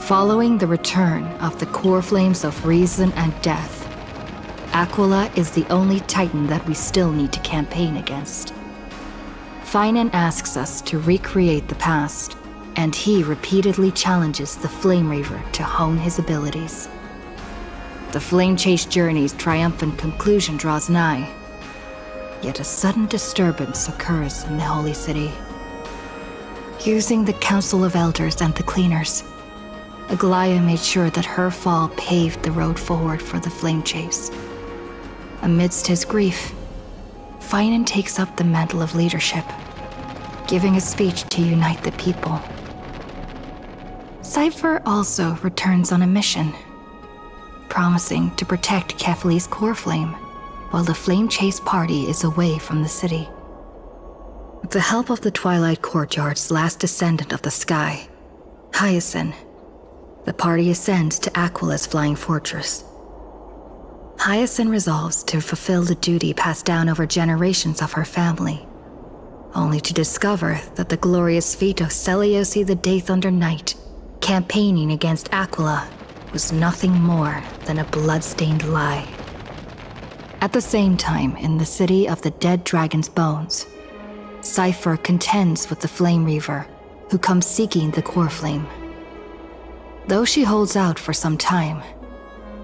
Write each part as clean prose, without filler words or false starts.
Following the return of the core flames of reason and death, Aquila is the only titan that we still need to campaign against. Finan asks us to recreate the past, and he repeatedly challenges the Flame Reaver to hone his abilities. The Flame Chase journey's triumphant conclusion draws nigh, yet a sudden disturbance occurs in the Holy City. Using the Council of Elders and the Cleaners, Aglaia made sure that her fall paved the road forward for the Flame Chase. Amidst his grief, Finan takes up the mantle of leadership, giving a speech to unite the people. Cypher also returns on a mission, promising to protect Kefali's core flame while the Flame Chase party is away from the city. With the help of the Twilight Courtyard's last descendant of the sky, Hyacinth, the party ascends to Aquila's flying fortress. Hyacinth resolves to fulfill the duty passed down over generations of her family, only to discover that the glorious feat of Seliosi the Day Thunder Knight campaigning against Aquila was nothing more than a blood-stained lie. At the same time, in the city of the dead dragon's bones, Cypher contends with the Flame Reaver, who comes seeking the core flame. Though she holds out for some time,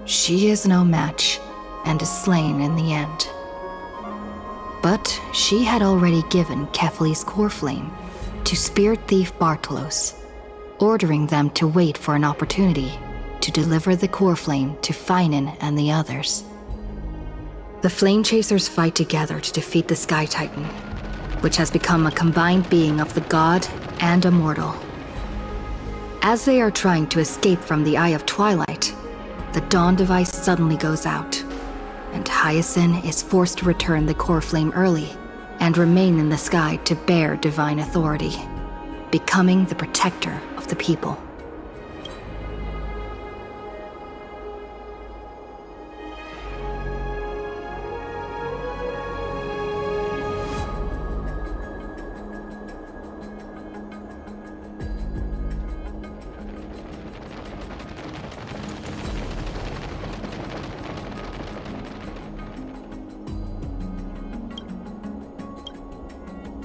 she is no match and is slain in the end. But she had already given Kefali's core flame to Spirit Thief Bartolos, ordering them to wait for an opportunity to deliver the core flame to Finan and the others. The Flame Chasers fight together to defeat the Sky Titan, which has become a combined being of the god and a mortal. As they are trying to escape from the Eye of Twilight, the Dawn device suddenly goes out, and Hyacinth is forced to return the core flame early and remain in the sky to bear divine authority, becoming the protector of the people.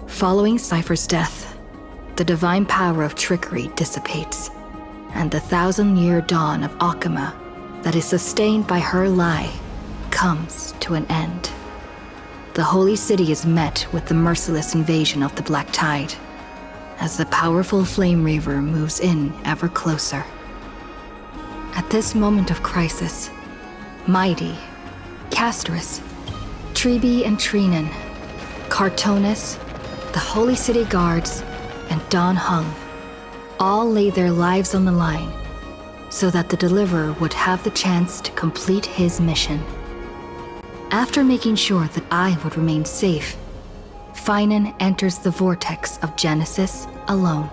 Following Cypher's death, the divine power of trickery dissipates, and the 1,000-year dawn of Akama that is sustained by her lie comes to an end. The Holy City is met with the merciless invasion of the Black Tide, as the powerful Flame Reaver moves in ever closer. At this moment of crisis, Mighty, Castris, Trebi and Trinan, Cartonis, the Holy City Guards, and Don Hung all lay their lives on the line so that the Deliverer would have the chance to complete his mission. After making sure that I would remain safe, Finan enters the vortex of Genesis alone.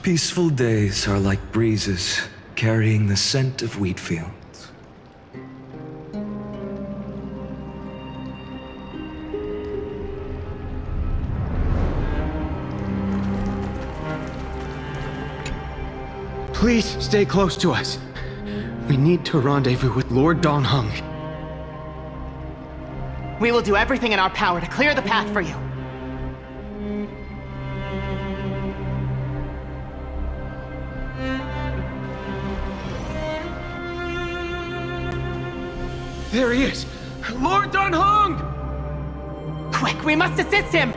Peaceful days are like breezes carrying the scent of wheat fields. Please stay close to us. We need to rendezvous with Lord Don Hung. We will do everything in our power to clear the path for you. There he is! Lord Don Hung! Quick, we must assist him!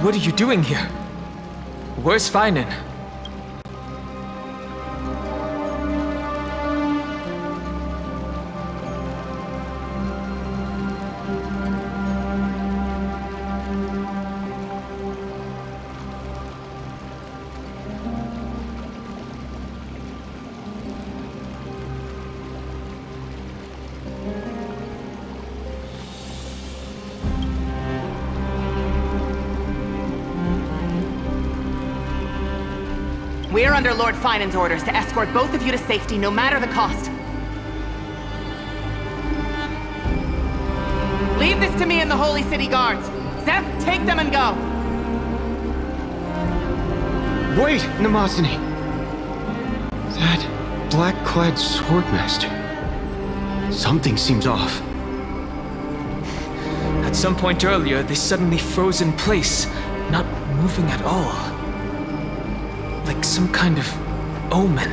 What are you doing here? Where's Finan? We're under Lord Finan's orders to escort both of you to safety, no matter the cost. Leave this to me and the Holy City Guards. Zeph, take them and go. Wait, Namazani. That black-clad swordmaster. Something seems off. At some point earlier, they suddenly froze in place, not moving at all. Like some kind of omen.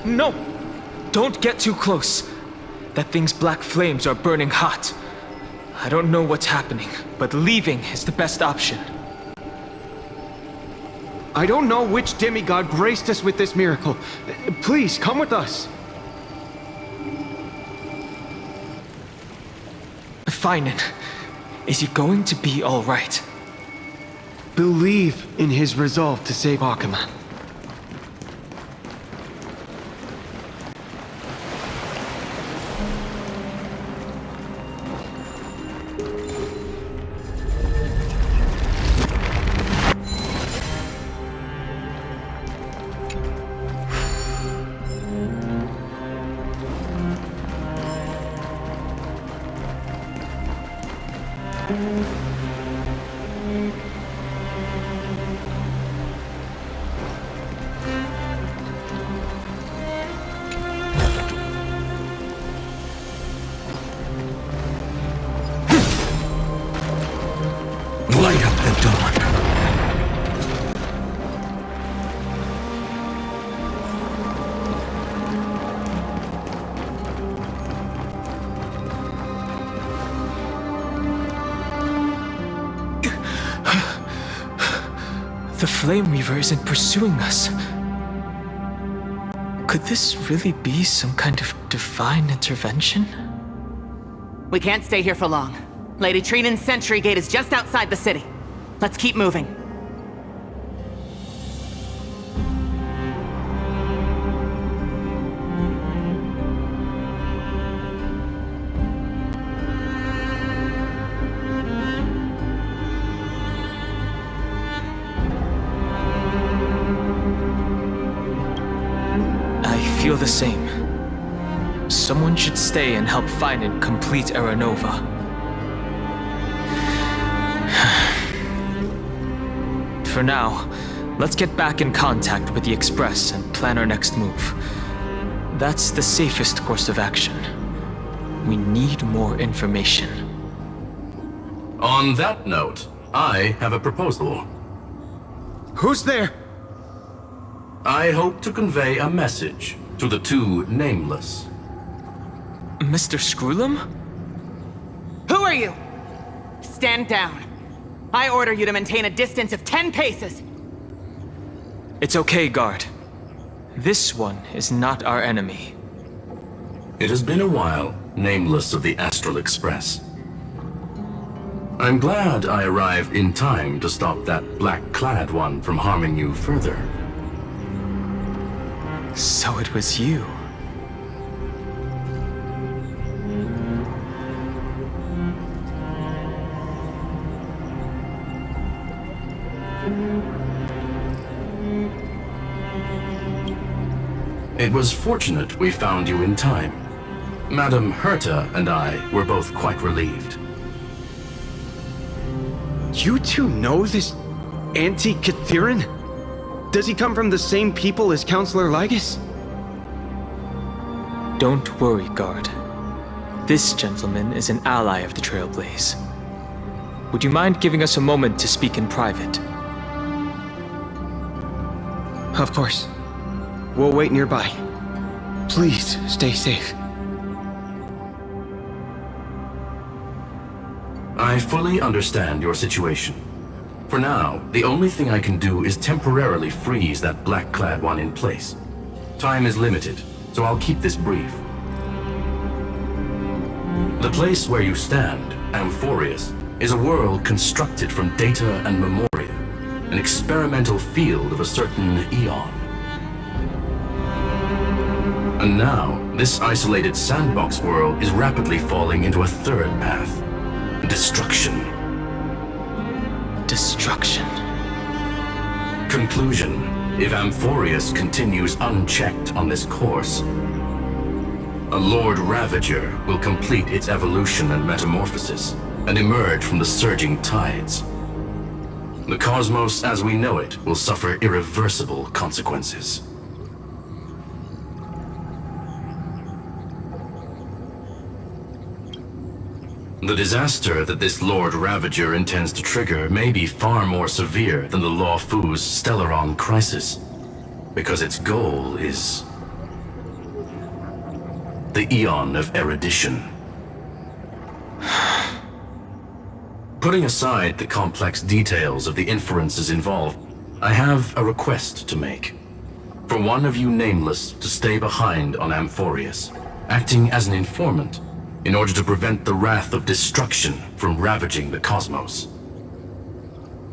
No! Don't get too close. That thing's black flames are burning hot. I don't know what's happening, but leaving is the best option. I don't know which demigod graced us with this miracle. Please, come with us. Finan, is he going to be all right? Believe in his resolve to save Akama. Light up the dawn. The Flame Weaver isn't pursuing us. Could this really be some kind of divine intervention? We can't stay here for long. Lady Trinan's sentry gate is just outside the city. Let's keep moving. I feel the same. Someone should stay and help Finan complete Aranova. For now, let's get back in contact with the Express and plan our next move. That's the safest course of action. We need more information. On that note, I have a proposal. Who's there? I hope to convey a message to the two nameless. Mr. Screwlum? Who are you? Stand down. I order you to maintain a distance of 10 paces. It's okay, guard. This one is not our enemy. It has been a while, nameless of the Astral Express. I'm glad I arrived in time to stop that black-clad one from harming you further. So it was you. It was fortunate we found you in time. Madame Herta and I were both quite relieved. You two know this anti-Cathiran? Does he come from the same people as Counselor Lygus? Don't worry, guard. This gentleman is an ally of the Trailblaze. Would you mind giving us a moment to speak in private? Of course. We'll wait nearby. Please, stay safe. I fully understand your situation. For now, the only thing I can do is temporarily freeze that black-clad one in place. Time is limited, so I'll keep this brief. The place where you stand, Amphorius, is a world constructed from data and memoria, an experimental field of a certain eon. And now, this isolated sandbox world is rapidly falling into a third path, destruction. Destruction. Conclusion: if Amphorius continues unchecked on this course, a Lord Ravager will complete its evolution and metamorphosis, and emerge from the surging tides. The cosmos as we know it will suffer irreversible consequences. The disaster that this Lord Ravager intends to trigger may be far more severe than the Law Fu's Stellaron crisis, because its goal is the Eon of Erudition. Putting aside the complex details of the inferences involved, I have a request to make. For one of you nameless to stay behind on Amphorius, acting as an informant, in order to prevent the wrath of destruction from ravaging the cosmos.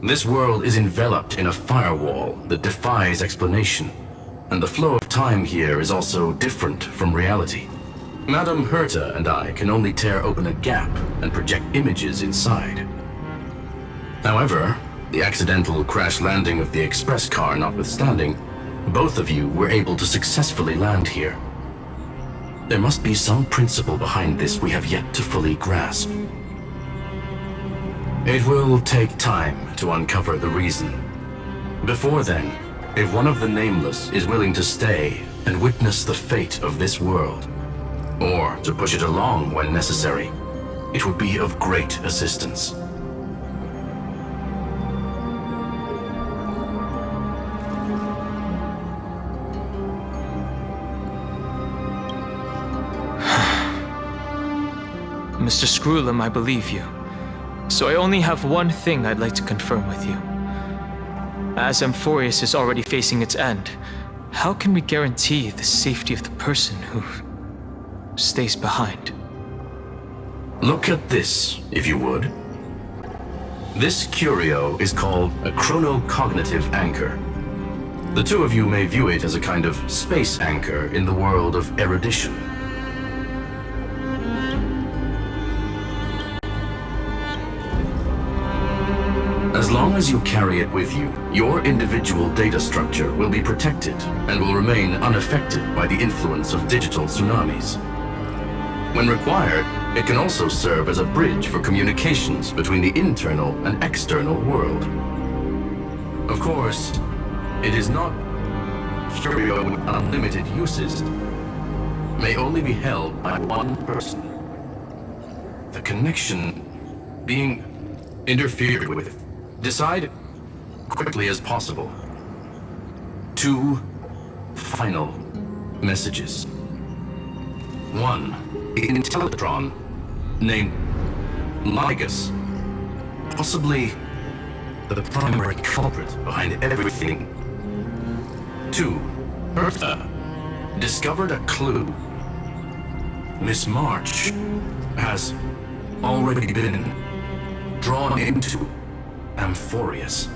This world is enveloped in a firewall that defies explanation, and the flow of time here is also different from reality. Madame Herta and I can only tear open a gap and project images inside. However, the accidental crash landing of the express car notwithstanding, both of you were able to successfully land here. There must be some principle behind this we have yet to fully grasp. It will take time to uncover the reason. Before then, if one of the Nameless is willing to stay and witness the fate of this world, or to push it along when necessary, it would be of great assistance. Mr. Screwlum, I believe you. So I only have one thing I'd like to confirm with you. As Amphorius is already facing its end, how can we guarantee the safety of the person who stays behind? Look at this, if you would. This curio is called a chronocognitive anchor. The two of you may view it as a kind of space anchor in the world of erudition. As long as you carry it with you, your individual data structure will be protected and will remain unaffected by the influence of digital tsunamis. When required, it can also serve as a bridge for communications between the internal and external world. Of course, it is not curio with unlimited uses. May only be held by one person. The connection being interfered with. Decide quickly as possible. 2 final messages. 1 Intellitron named Ligus, possibly the primary culprit behind everything. 2 Herta discovered a clue. Miss March has already been drawn into Amphorius.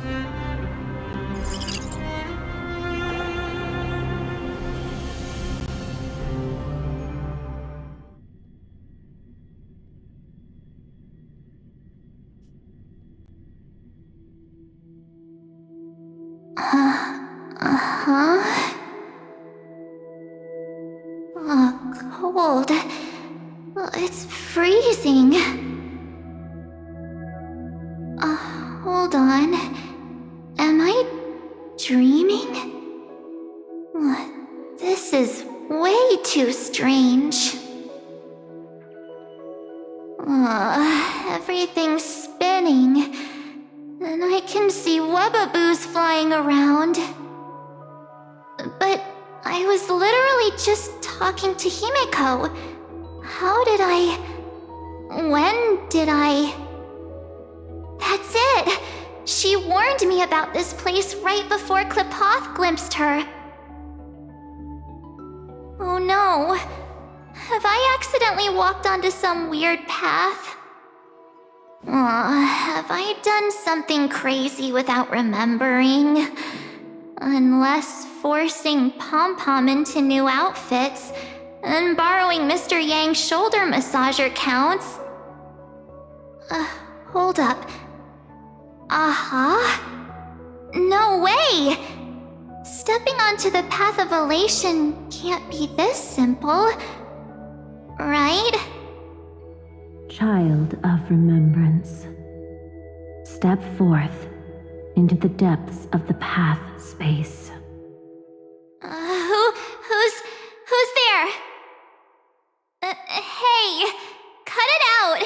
Cold. It's freezing. Hold on. Am I dreaming? This is way too strange. Everything's spinning, and I can see webaboos flying around. But I was literally just talking to Himeko. How did I... When did I... That's it! She warned me about this place right before Klipoth glimpsed her. Oh no. Have I accidentally walked onto some weird path? Have I done something crazy without remembering? Unless forcing Pom-Pom into new outfits and borrowing Mr. Yang's shoulder massager counts. Hold up. No way! Stepping onto the path of elation can't be this simple. Right? Child of remembrance, step forth into the depths of the path space. Who's there? Hey, cut it out.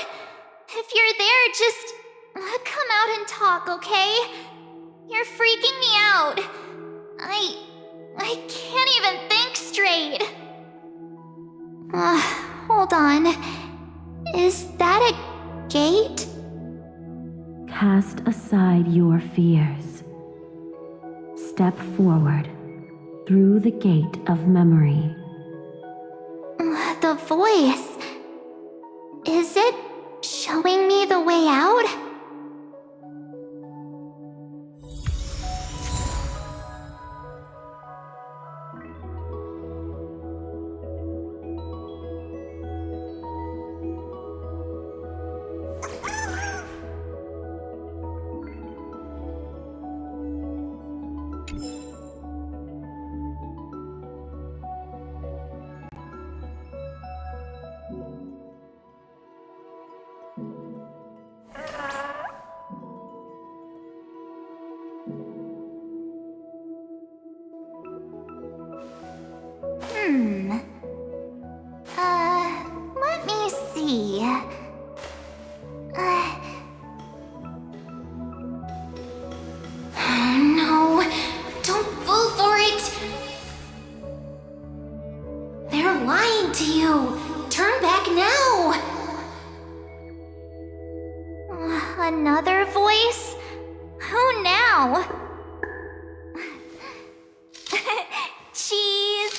If you're there, just come out and talk, okay? You're freaking me out. I can't even think straight. Hold on. Is that a gate? Cast aside your fears. Step forward through the gate of memory. The voice. Is it showing me the way out? Let me see. No, don't fall for it. They're lying to you. Turn back now. Another voice? Who now? Cheese.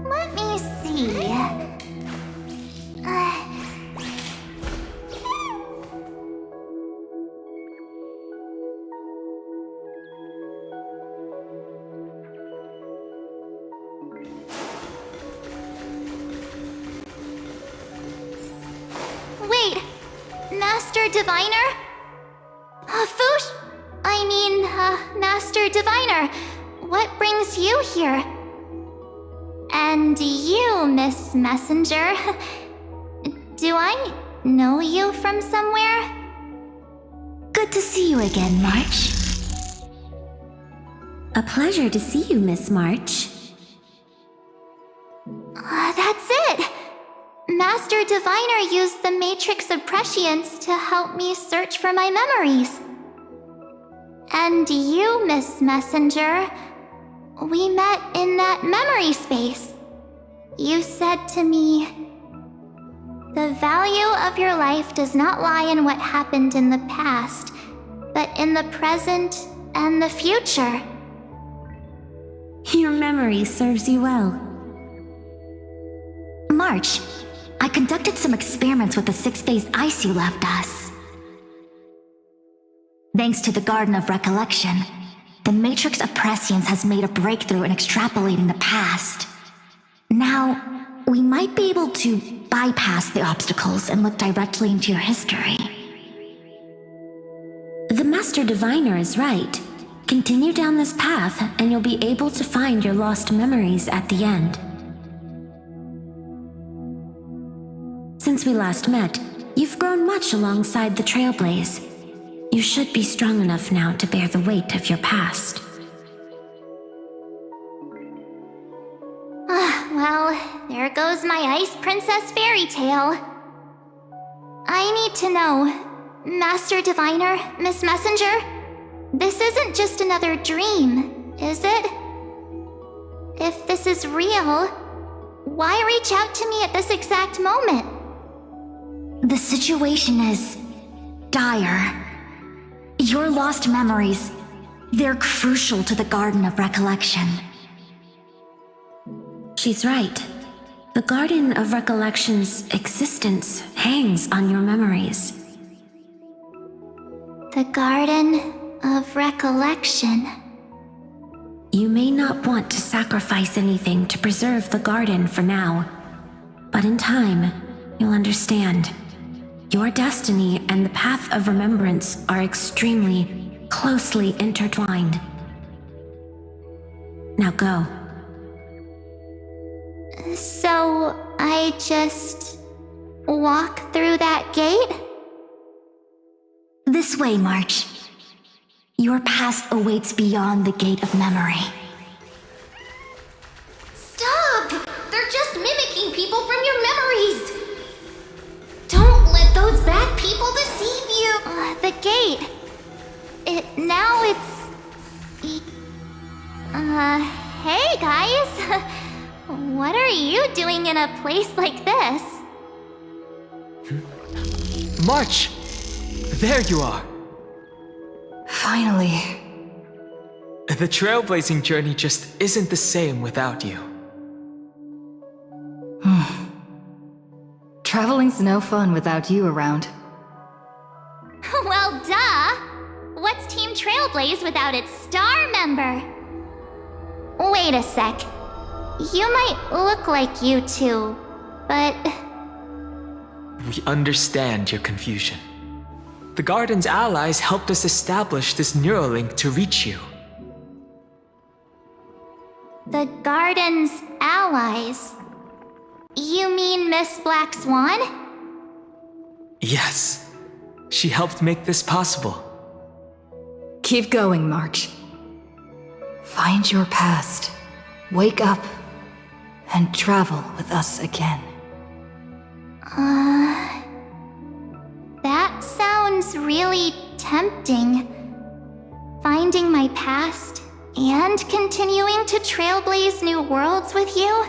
Let me see. Wait, Master Diviner? Master Diviner, what brings you here? And you, Miss Messenger, do I know you from somewhere? Good to see you again, March. A pleasure to see you, Miss March. That's it! Master Diviner used the Matrix of Prescience to help me search for my memories. And you, Miss Messenger, we met in that memory space. You said to me, "The value of your life does not lie in what happened in the past, but in the present and the future." Your memory serves you well. March, I conducted some experiments with the 6-phase ice you left us. Thanks to the Garden of Recollection, the Matrix of Prescience has made a breakthrough in extrapolating the past. Now, we might be able to bypass the obstacles and look directly into your history. The Master Diviner is right. Continue down this path, and you'll be able to find your lost memories at the end. Since we last met, you've grown much alongside the Trailblaze. You should be strong enough now to bear the weight of your past. Well, there goes my Ice Princess fairy tale. I need to know, Master Diviner, Miss Messenger, this isn't just another dream, is it? If this is real, why reach out to me at this exact moment? The situation is dire. Your lost memories, they're crucial to the Garden of Recollection. She's right. The Garden of Recollection's existence hangs on your memories. The Garden of Recollection. You may not want to sacrifice anything to preserve the garden for now, but in time, you'll understand. Your destiny and the path of remembrance are extremely, closely intertwined. Now go. So, I just walk through that gate? This way, March. Your past awaits beyond the gate of memory. Stop! They're just mimicking people from your memories! Don't let those bad people deceive you! The gate. Now it's... Hey guys! What are you doing in a place like this? March! There you are! Finally. The trailblazing journey just isn't the same without you. Traveling's no fun without you around. Well, duh! What's Team Trailblaze without its star member? Wait a sec. You might look like you two, but... We understand your confusion. The Garden's allies helped us establish this Neuralink to reach you. The Garden's allies? You mean Miss Black Swan? Yes. She helped make this possible. Keep going, March. Find your past, wake up, and travel with us again. That sounds really tempting. Finding my past and continuing to trailblaze new worlds with you?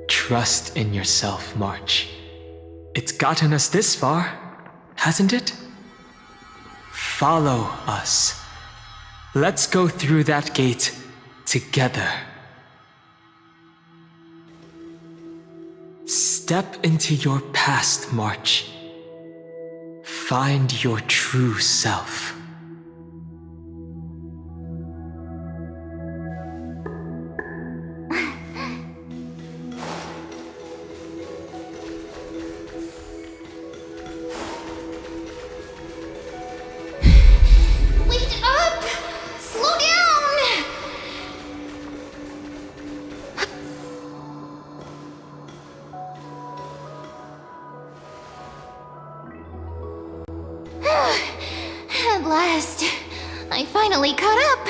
Trust in yourself, March. It's gotten us this far, hasn't it? Follow us. Let's go through that gate together. Step into your past, March. Find your true self. Wait up! Slow down! At last, I finally caught up.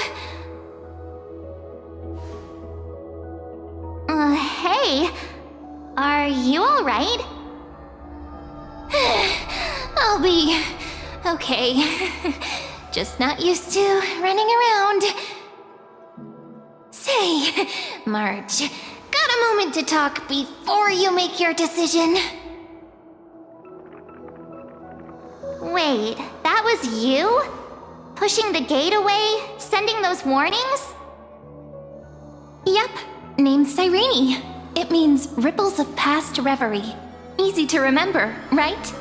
Hey, are you alright? I'll be okay. Just not used to running around. Say, March, got a moment to talk before you make your decision? Wait, that was you? Pushing the gate away? Sending those warnings? Yep, named Cyrene. It means Ripples of Past Reverie. Easy to remember, right?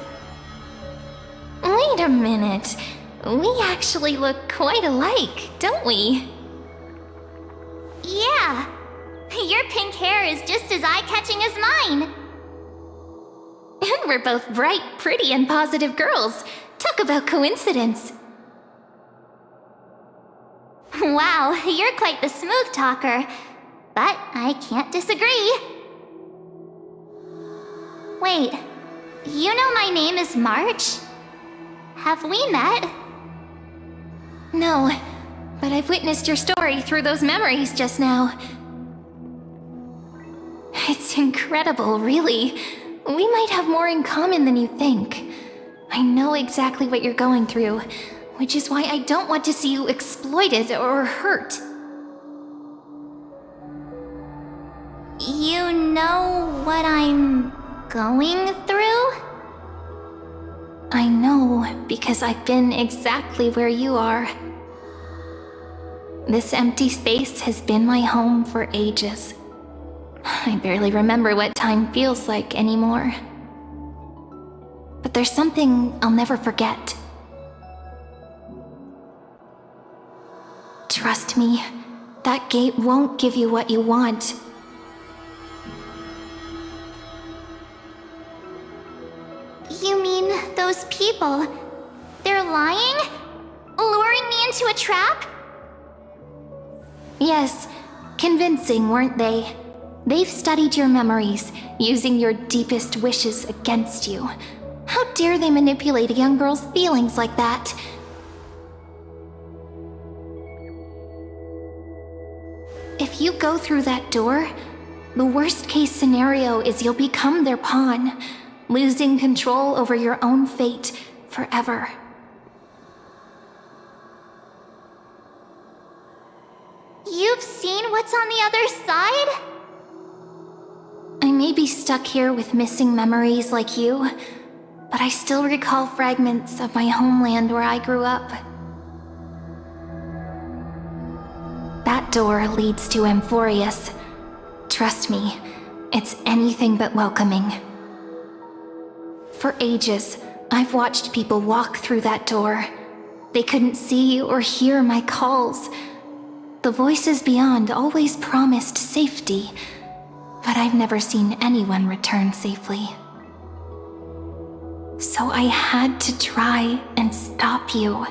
Wait a minute. We actually look quite alike, don't we? Yeah. Your pink hair is just as eye-catching as mine. We're both bright, pretty, and positive girls. Talk about coincidence. Wow, you're quite the smooth talker. But I can't disagree. Wait, you know my name is March? Have we met? No, but I've witnessed your story through those memories just now. It's incredible, really. We might have more in common than you think. I know exactly what you're going through, which is why I don't want to see you exploited or hurt. You know what I'm going through? I know because I've been exactly where you are. This empty space has been my home for ages. I barely remember what time feels like anymore. But there's something I'll never forget. Trust me, that gate won't give you what you want. You mean those people? They're lying? Luring me into a trap? Yes, convincing, weren't they? They've studied your memories, using your deepest wishes against you. How dare they manipulate a young girl's feelings like that? If you go through that door, the worst case scenario is you'll become their pawn, losing control over your own fate forever. You've seen what's on the other side? I may be stuck here with missing memories like you, but I still recall fragments of my homeland where I grew up. That door leads to Amphorius. Trust me, it's anything but welcoming. For ages, I've watched people walk through that door. They couldn't see or hear my calls. The voices beyond always promised safety, but I've never seen anyone return safely. So I had to try and stop you.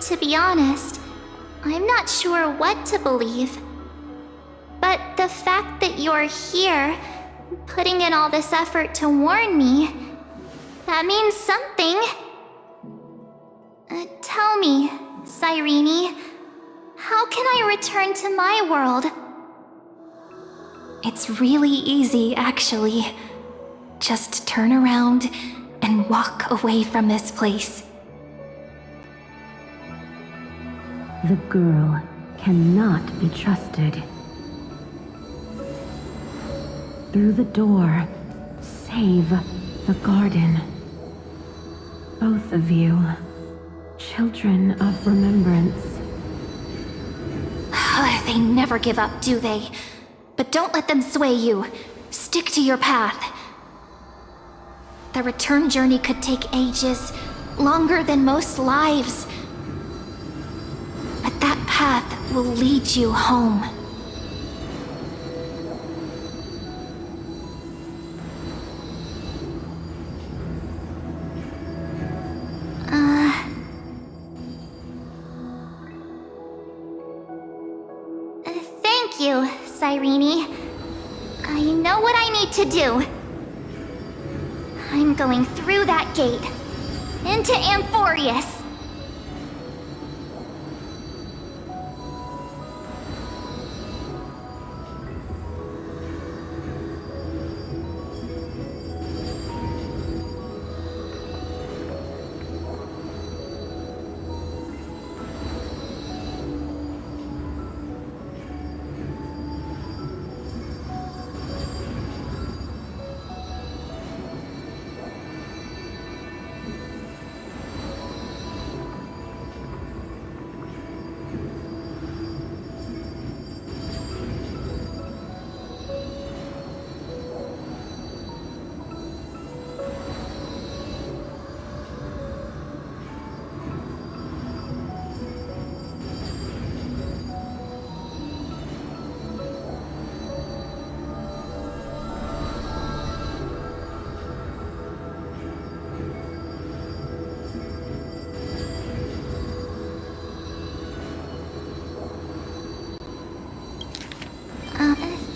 To be honest, I'm not sure what to believe. But the fact that you're here, putting in all this effort to warn me, that means something. Tell me, Cyrene, how can I return to my world? It's really easy, actually. Just turn around and walk away from this place. The girl cannot be trusted. Through the door, save the garden. Both of you, children of remembrance. They never give up, do they? But don't let them sway you. Stick to your path. The return journey could take ages, longer than most lives. But that path will lead you home. Thank you, Cyrene. I know what I need to do. I'm going through that gate, into Amphorius.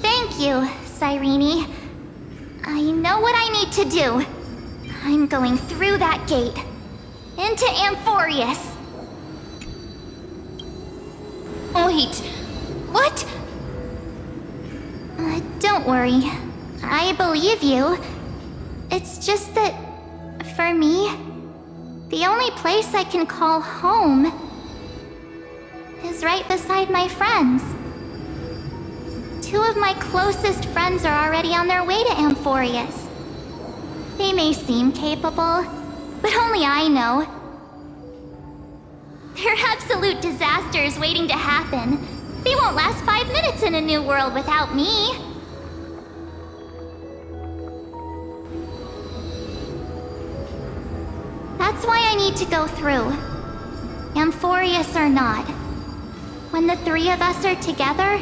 Thank you, Cyrene. I know what I need to do. I'm going through that gate, into Amphorius. Wait, what? Don't worry. I believe you. It's just that, for me, the only place I can call home is right beside my friends. Two of my closest friends are already on their way to Amphorius. They may seem capable, but only I know. They're absolute disasters waiting to happen. They won't last 5 minutes in a new world without me. That's why I need to go through. Amphorius or not. When the three of us are together,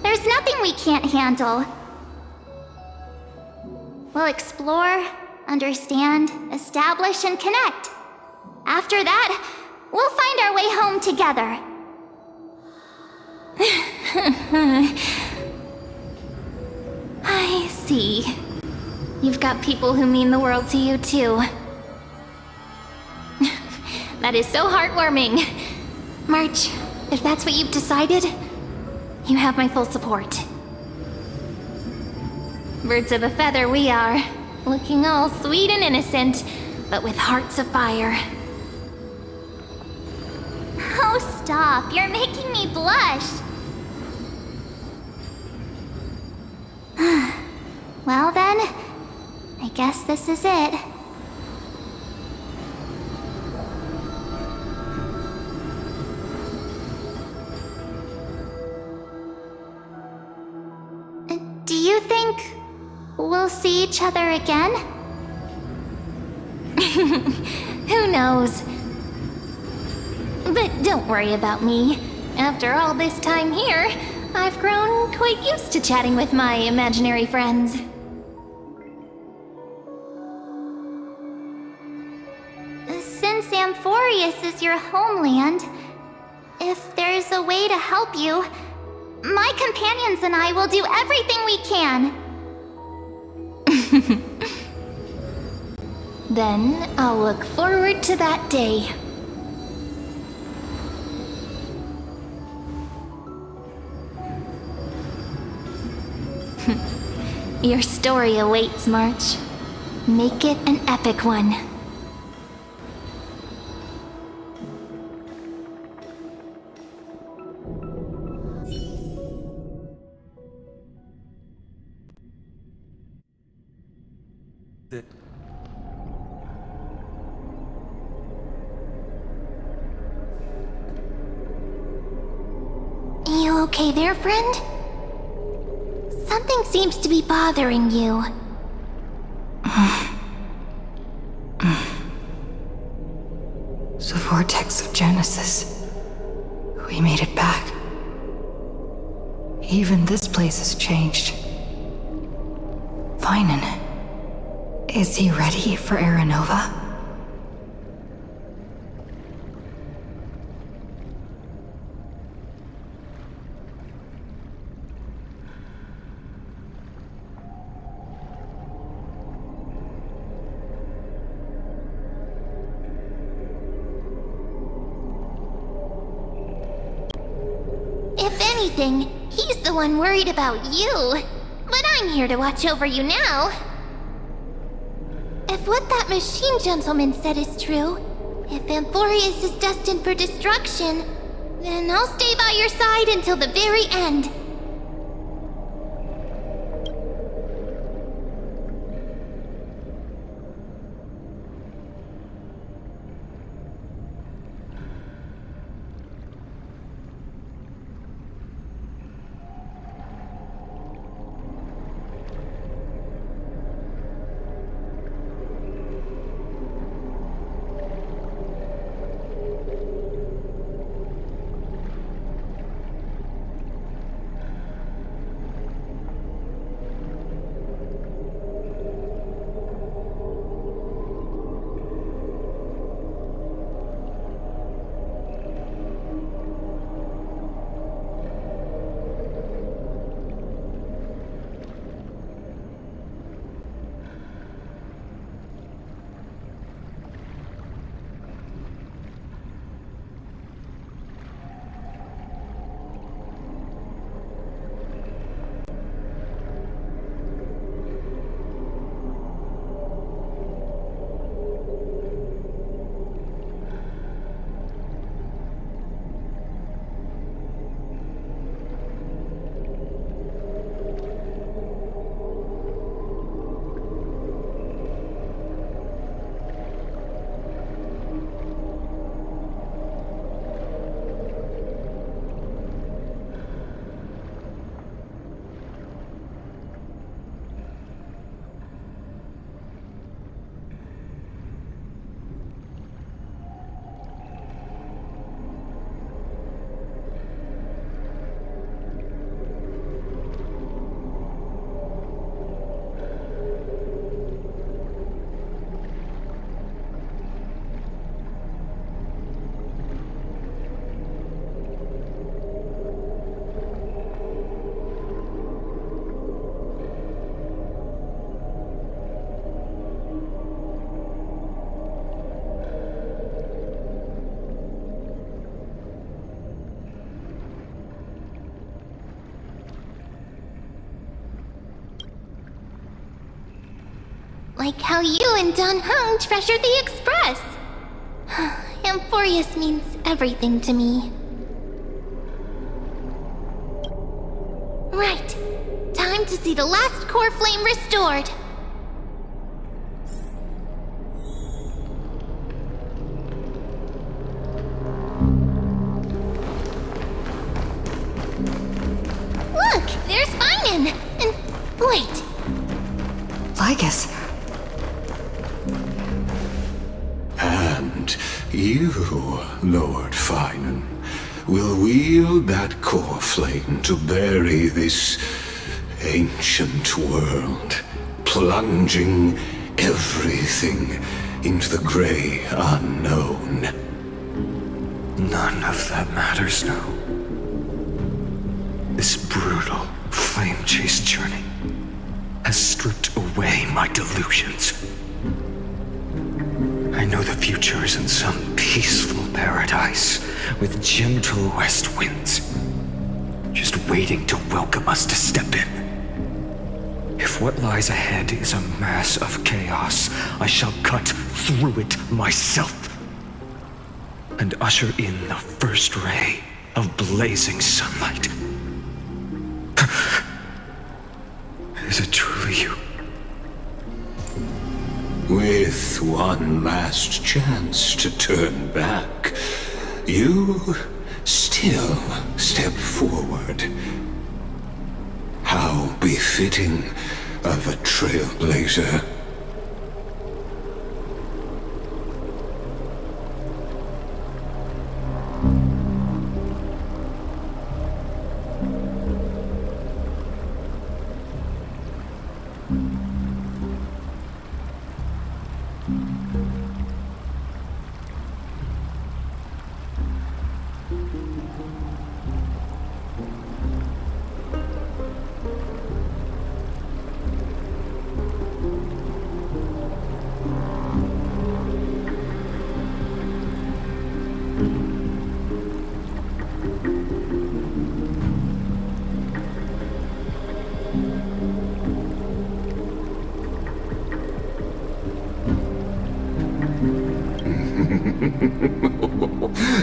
there's nothing we can't handle. We'll explore, understand, establish, and connect. After that, we'll find our way home together. I see. You've got people who mean the world to you, too. That is so heartwarming. March, if that's what you've decided, you have my full support. Birds of a feather we are, looking all sweet and innocent, but with hearts of fire. Oh, stop. You're making me blush. Well then, I guess this is it. Do you think we'll see each other again? Who knows? But don't worry about me. After all this time here, I've grown quite used to chatting with my imaginary friends. Since Amphorius is your homeland, if there's a way to help you, my companions and I will do everything we can. Then I'll look forward to that day. Your story awaits, March. Make it an epic one. You okay there, friend? Something seems to be bothering you. The vortex of Genesis. We made it back. Even this place has changed. Finan. Is he ready for Aranova? If anything, he's the one worried about you. But I'm here to watch over you now. If what that machine gentleman said is true, if Amphorius is destined for destruction, then I'll stay by your side until the very end. Like how you and Don Hung treasured the Express. Amphorius means everything to me. Right. Time to see the last core flame restored. Look, there's Finan! And wait. Lygus. And you, Lord Finan, will wield that core flame to bury this ancient world, plunging everything into the gray unknown. None of that matters now. This brutal flame chase journey has stripped away my delusions. I know the future is in some peaceful paradise with gentle west winds, just waiting to welcome us to step in. If what lies ahead is a mass of chaos, I shall cut through it myself and usher in the first ray of blazing sunlight. Is it truly you? With one last chance to turn back, you still step forward. How befitting of a trailblazer.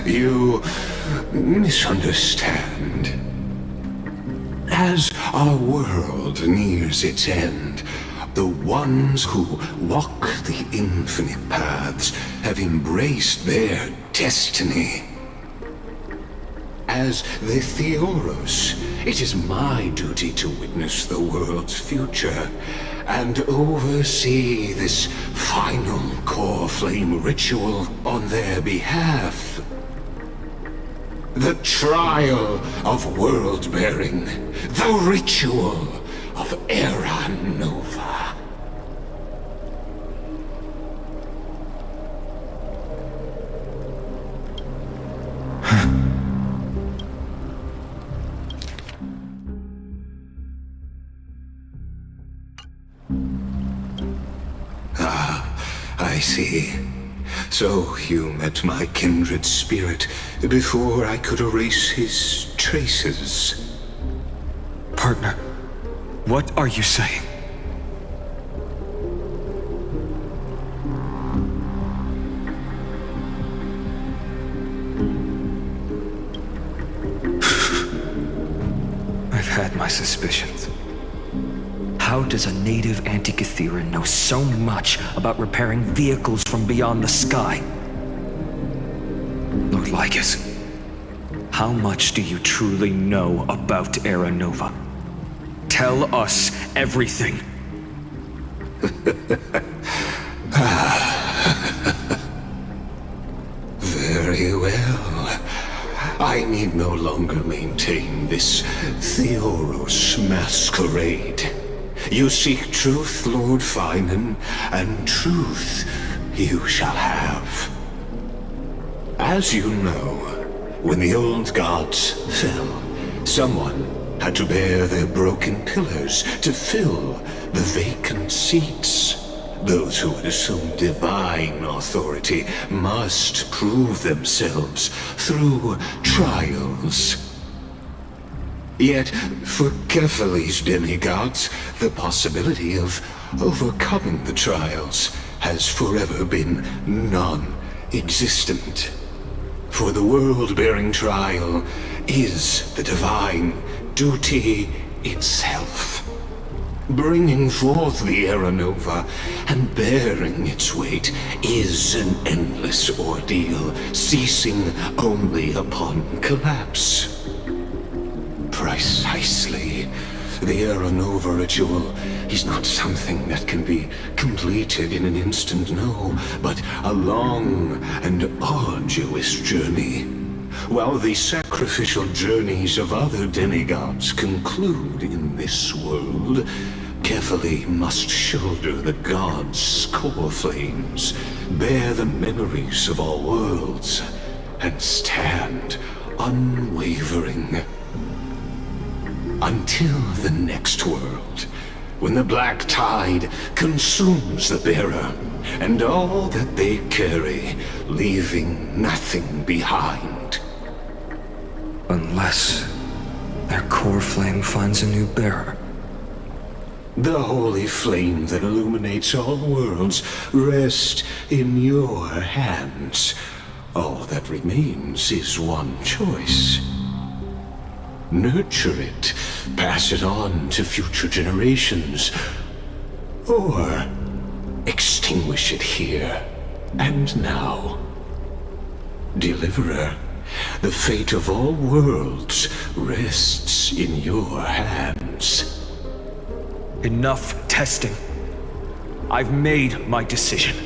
You misunderstand. As our world nears its end, the ones who walk the infinite paths have embraced their destiny. As the Theoros, it is my duty to witness the world's future and oversee this final core flame ritual on their behalf. The trial of world-bearing, the ritual of Era Nova. I see. So you met my kindred spirit before I could erase his traces. Partner, what are you saying? I've had my suspicions. How does a native Antikytheran know so much about repairing vehicles from beyond the sky? Lord Lygus, how much do you truly know about Era Nova? Tell us everything. Very well. I need no longer maintain this Theoros masquerade. You seek truth, Lord Finan, and truth you shall have. As you know, when the old gods fell, someone had to bear their broken pillars to fill the vacant seats. Those who would assume divine authority must prove themselves through trials. Yet, for Kephales's demigods, the possibility of overcoming the trials has forever been non-existent. For the world-bearing trial is the divine duty itself. Bringing forth the Era Nova and bearing its weight is an endless ordeal, ceasing only upon collapse. Precisely. The Era Nova ritual is not something that can be completed in an instant, no, but a long and arduous journey. While the sacrificial journeys of other demigods conclude in this world, Kephale must shoulder the gods' core flames, bear the memories of all worlds, and stand unwavering. Until the next world, when the black tide consumes the bearer, and all that they carry, leaving nothing behind. Unless their core flame finds a new bearer. The holy flame that illuminates all worlds rests in your hands. All that remains is one choice. Nurture it, pass it on to future generations, or extinguish it here and now. Deliverer, the fate of all worlds rests in your hands. Enough testing. I've made my decision.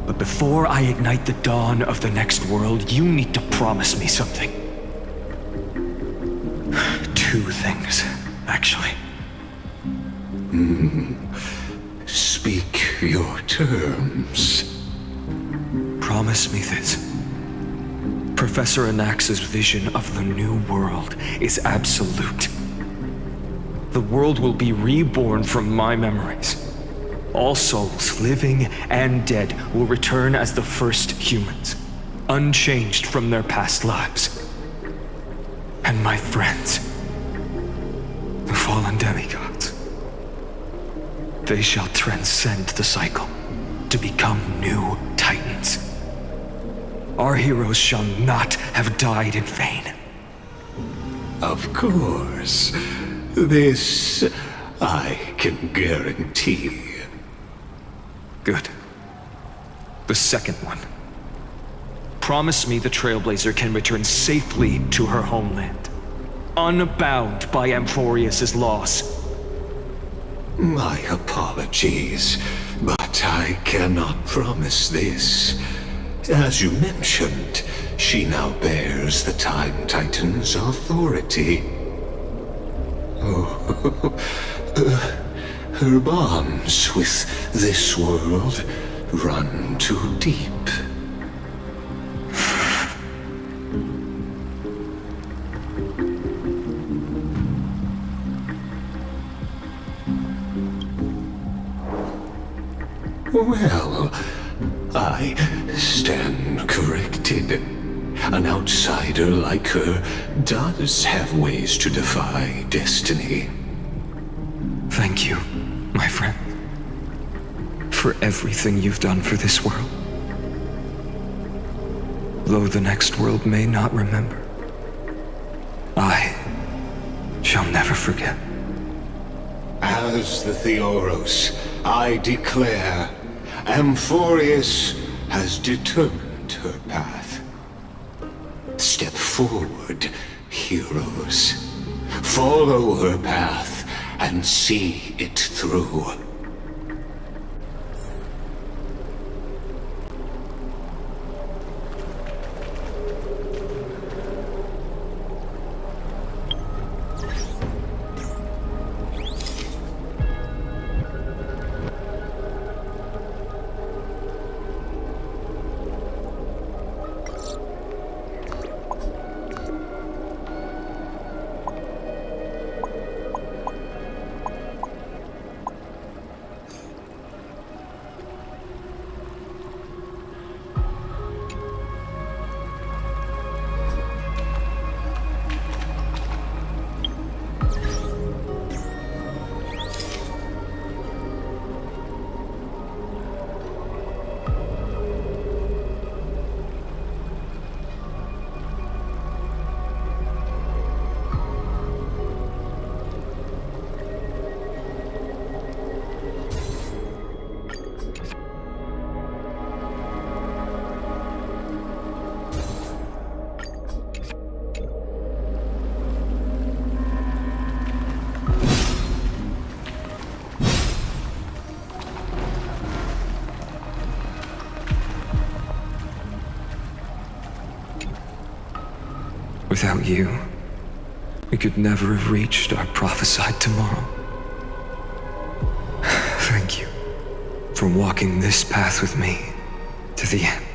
But before I ignite the dawn of the next world, you need to promise me something. 2 things, actually. Speak your terms. Promise me this. Professor Anax's vision of the new world is absolute. The world will be reborn from my memories. All souls, living and dead, will return as the first humans, unchanged from their past lives. And my friends, the fallen demigods, they shall transcend the cycle to become new titans. Our heroes shall not have died in vain. Of course. This I can guarantee. Good. The second one. Promise me the Trailblazer can return safely to her homeland, unbound by Amphorius' loss. My apologies, but I cannot promise this. As you mentioned, she now bears the Time Titan's authority. Her bonds with this world run too deep. Well, I stand corrected. An outsider like her does have ways to defy destiny. Thank you, my friend, for everything you've done for this world. Though the next world may not remember, I shall never forget. As the Theoros, I declare, Amphorius has determined her path. Step forward, heroes. Follow her path and see it through. Without you, we could never have reached our prophesied tomorrow. Thank you for walking this path with me to the end.